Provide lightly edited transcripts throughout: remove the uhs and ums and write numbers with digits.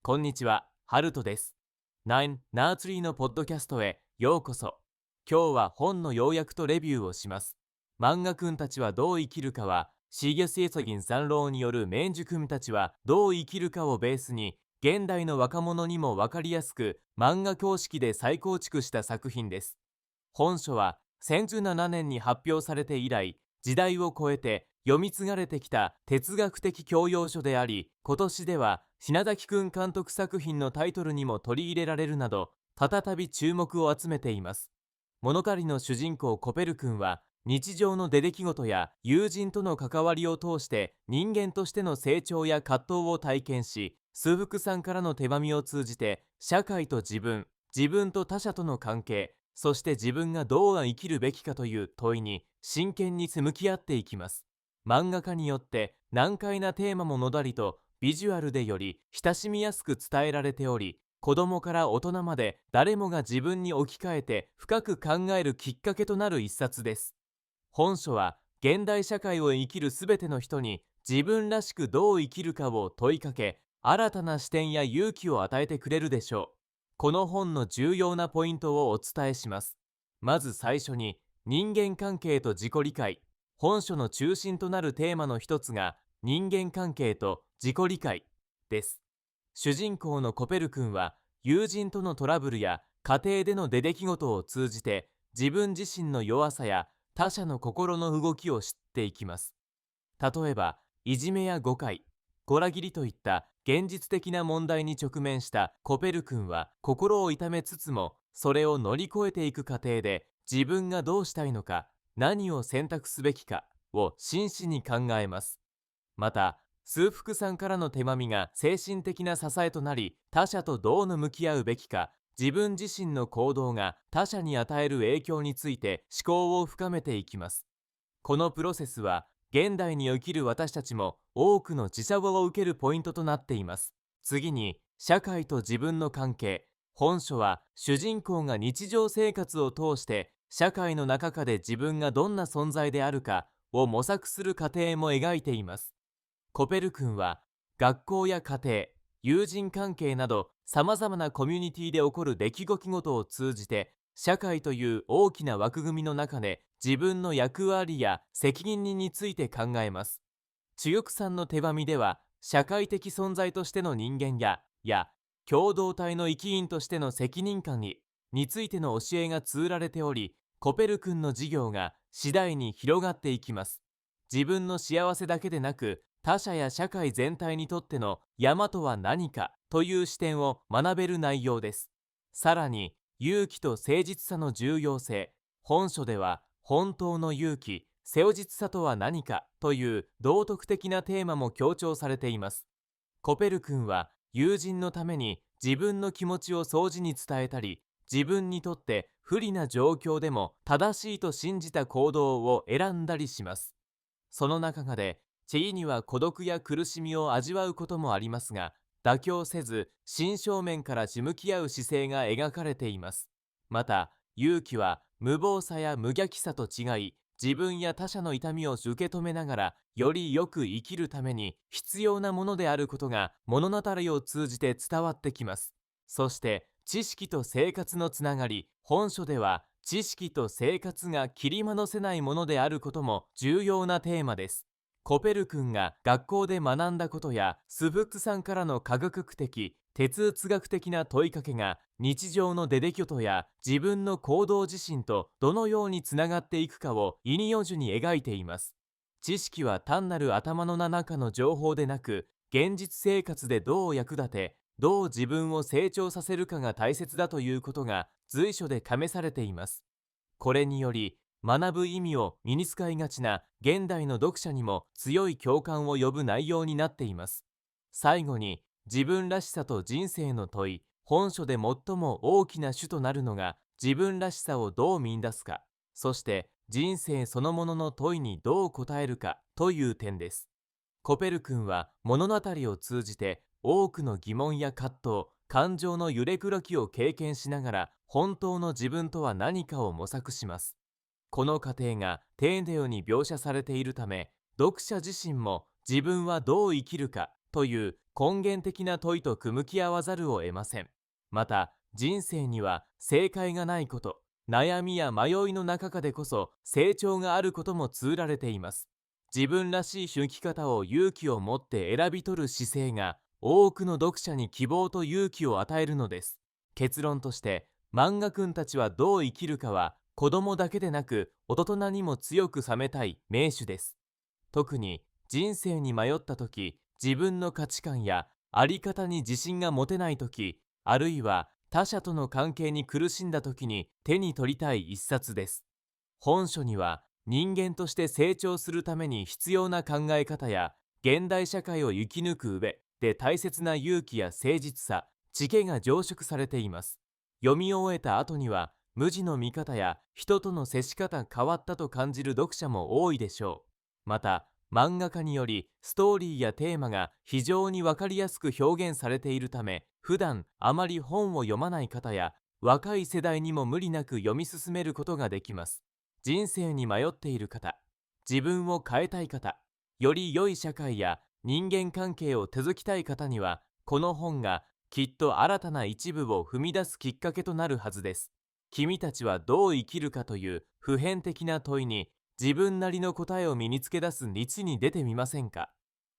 こんにちは、ハルトです。9ナーツリーのポッドキャストへようこそ。今日は本の要約とレビューをします。漫画君たちはどう生きるかは、シーギャス・エソギン三郎によるメンジュ君たちはどう生きるかをベースに、現代の若者にもわかりやすく漫画形式で再構築した作品です。本書は1017年に発表されて以来、時代を超えて読み継がれてきた哲学的教養書であり、今年では品崎くん監督作品のタイトルにも取り入れられるなど、再び注目を集めています。物語の主人公コペル君は、日常の出来事や友人との関わりを通して人間としての成長や葛藤を体験し、数福さんからの手紙を通じて社会と自分、自分と他者との関係、そして自分がどう生きるべきかという問いに真剣に向き合っていきます。漫画家によって難解なテーマものだりとビジュアルでより親しみやすく伝えられており、子供から大人まで誰もが自分に置き換えて深く考えるきっかけとなる一冊です。本書は現代社会を生きるすべての人に自分らしくどう生きるかを問いかけ、新たな視点や勇気を与えてくれるでしょう。この本の重要なポイントをお伝えします。まず最初に、人間関係と自己理解。本書の中心となるテーマの一つが人間関係と自己理解です。主人公のコペル君は、友人とのトラブルや家庭での出来事を通じて自分自身の弱さや他者の心の動きを知っていきます。例えば、いじめや誤解、ゴラ切りといった現実的な問題に直面したコペル君は、心を痛めつつもそれを乗り越えていく過程で、自分がどうしたいのか、何を選択すべきかを真摯に考えます。また、数福さんからの手紙が精神的な支えとなり、他者とどう向き合うべきか、自分自身の行動が他者に与える影響について思考を深めていきます。このプロセスは、現代に生きる私たちも多くの自謝を受けるポイントとなっています。次に、社会と自分の関係。本書は主人公が日常生活を通して社会の中で自分がどんな存在であるかを模索する過程も描いています。コペル君は学校や家庭、友人関係などさまざまなコミュニティで起こる出来事を通じて、社会という大きな枠組みの中で自分の役割や責任について考えます。千代さんの手紙では、社会的存在としての人間や共同体の一員としての責任感についての教えが綴られており、コペル君の事業が次第に広がっていきます。自分の幸せだけでなく、他者や社会全体にとっての山とは何かという視点を学べる内容です。さらに、勇気と誠実さの重要性。本書では、本当の勇気、誠実さとは何かという道徳的なテーマも強調されています。コペル君は友人のために自分の気持ちを相似に伝えたり、自分にとって不利な状況でも正しいと信じた行動を選んだりします。その中で、地位には孤独や苦しみを味わうこともありますが、妥協せず真正面から向き合う姿勢が描かれています。また、勇気は無謀さや無邪気さと違い、自分や他者の痛みを受け止めながらよりよく生きるために必要なものであることが物語を通じて伝わってきます。そして、知識と生活のつながり。本書では知識と生活が切り離せないものであることも重要なテーマです。コペル君が学校で学んだことやスフックさんからの科学的、哲学的な問いかけが日常の出来事や自分の行動自身とどのようにつながっていくかをイニオジュに描いています。知識は単なる頭の中の情報でなく、現実生活でどう役立て、どう自分を成長させるかが大切だということが随所で試されています。これにより、学ぶ意味を身につかいがちな現代の読者にも強い共感を呼ぶ内容になっています。最後に、自分らしさと人生の問い。本書で最も大きな主となるのが、自分らしさをどう見出すか、そして人生そのものの問いにどう答えるかという点です。コペル君は物語を通じて多くの疑問や葛藤、感情の揺れくらきを経験しながら、本当の自分とは何かを模索します。この過程が丁寧に描写されているため、読者自身も自分はどう生きるかという根源的な問いと向き合わざるを得ません。また、人生には正解がないこと、悩みや迷いの中でこそ成長があることも通られています。自分らしい生き方を勇気を持って選び取る姿勢が多くの読者に希望と勇気を与えるのです。結論として、漫画くんたちはどう生きるかは子供だけでなく大人にも強く冷めたい名手です。特に人生に迷った時、自分の価値観や在り方に自信が持てない時、あるいは他者との関係に苦しんだ時に手に取りたい一冊です。本書には人間として成長するために必要な考え方や現代社会を生き抜く上で大切な勇気や誠実さ、知恵が凝縮されています。読み終えた後には無地の見方や人との接し方変わったと感じる読者も多いでしょう。また、漫画家によりストーリーやテーマが非常にわかりやすく表現されているため、普段あまり本を読まない方や若い世代にも無理なく読み進めることができます。人生に迷っている方、自分を変えたい方、より良い社会や人間関係を築きたい方には、この本がきっと新たな一部を踏み出すきっかけとなるはずです。君たちはどう生きるかという普遍的な問いに、自分なりの答えを身につけ出す道に出てみませんか。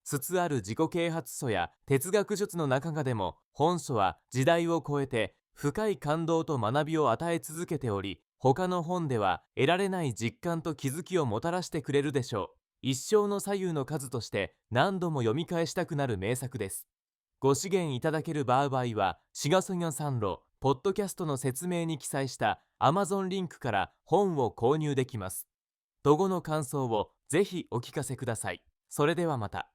筒ある自己啓発書や哲学術の中でも、本書は時代を超えて深い感動と学びを与え続けており、他の本では得られない実感と気づきをもたらしてくれるでしょう。一生の左右の数として何度も読み返したくなる名作です。ご資源いただける場合は、シガソニョサンロポッドキャストの説明に記載した Amazon リンクから本を購入できます。読後の感想をぜひお聞かせください。それではまた。